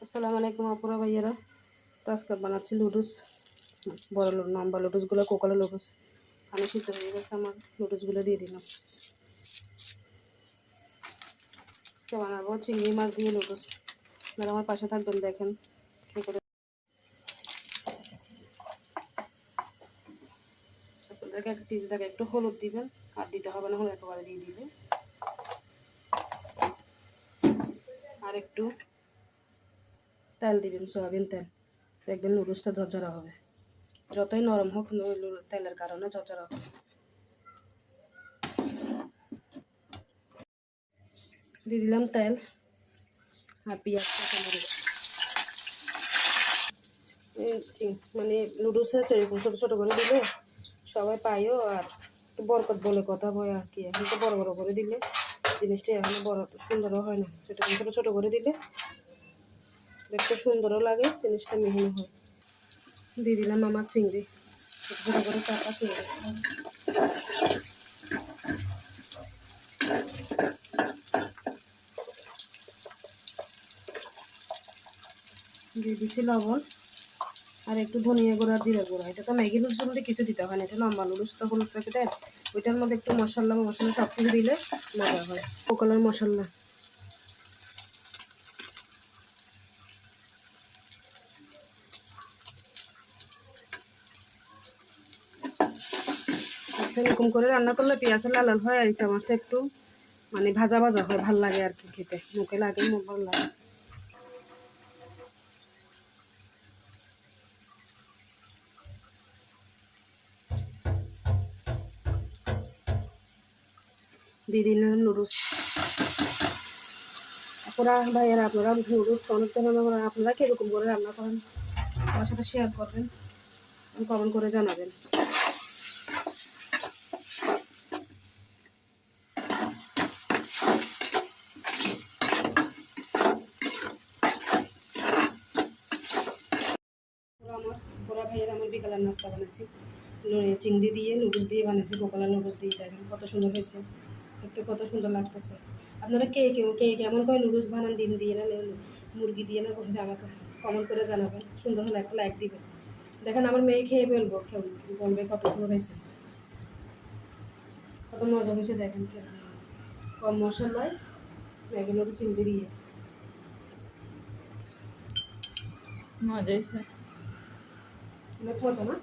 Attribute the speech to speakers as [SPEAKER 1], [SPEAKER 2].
[SPEAKER 1] আসসালামু আলাইকুম আপুরা ভাইয়ারা। তো আজকে বানাচ্ছি লুডুস, বড় লম্বা লুডুসগুলো, কোকালা লুডুস। আমি সিদ্ধ হয়ে গেছে, আমার লুডুসগুলো দিয়ে দিলাম। আজকে বানাবো চিংড়ি মাছ দিয়ে লুডুস। আপনারা আমার পাশে থাকবেন, দেখেন কী করে। আপনাদেরকে একটা টিপস দেখে, একটু হলুদ দিবেন, আর দিতে হবে না হলে একেবারে দিয়ে দিবেন। আর একটু তেল দিবেন, সয়াবিন তেল, দেখবেন লুডুসটা ঝরঝরা হবে। যতই নরম হোক, তেলের কারণে ঝরঝরা হবে। দিয়ে দিলাম তেল আর পেঁয়াজ, মানে লুডুসের এরকম ছোটো ছোটো করে দিলে সবাই পাইও, আর একটু বরকত বলে কথা হয় আর কি। এখন তো বড় বড় করে দিলে জিনিসটা এখন বড় সুন্দরও হয় না, সেটা ছোটো ছোটো করে দিলে দেখতে সুন্দরও লাগে, জিনিসটা মিহিন হয়। দিয়ে দিলাম আমার চিংড়ি, ছোটো করে কাটা চিংড়ি। দিয়ে দিচ্ছি লবণ আর একটু ধনিয়া গুঁড়া, জিরা গুঁড়া। এটা তো ম্যাগি লুডুস বলতে কিছু দিতে হয় না, এটা লম্বা লুডুস, তো হলুদ প্যাকেটের। ওইটার মধ্যে একটু মশলা সব কিছু দিলে মজা হয়। কোকালার মশলা এরকম করে রান্না করলে পেঁয়াজের লাল লাল হয়, আর ইচ্ছা মাছটা একটু মানে ভাজা ভাজা হয়, ভাল লাগে আর কি, খেতে মুখে লাগে, মুখ ভালো লাগে। দিয়ে দিলাম নুডলস। আপনারা ভাইয়ারা, আপনারা নুডলস অনেক ধরনের করেন, আপনারা কীরকম করে রান্না করেন আমার সাথে শেয়ার করবেন, কমেন্ট করে জানাবেন। পুরা ভাইয়ের আমার বিকালের নাস্তা বানাইছি, চিংড়ি দিয়ে নুডলস দিয়ে বানিয়েছি, কোকালা নুডলস দিয়ে। দেখেন কত সুন্দর হয়েছে, দেখতে কত সুন্দর লাগতেছে। আপনারা কে কেমন করে নুডলস বানান, ডিম দিয়ে না মুরগি দিয়ে না, আমাকে কমেন্ট করে জানাবেন। সুন্দর হলে একটা লাইক দিবেন। দেখেন আমার মেয়ে খেয়ে বলবে কত সুন্দর হয়েছে, কত মজা হয়েছে। দেখেন কম মশলায় ম্যাগি নুডলস চিংড়ি দিয়ে
[SPEAKER 2] মজা হয়েছে।
[SPEAKER 1] অনেক মজা না?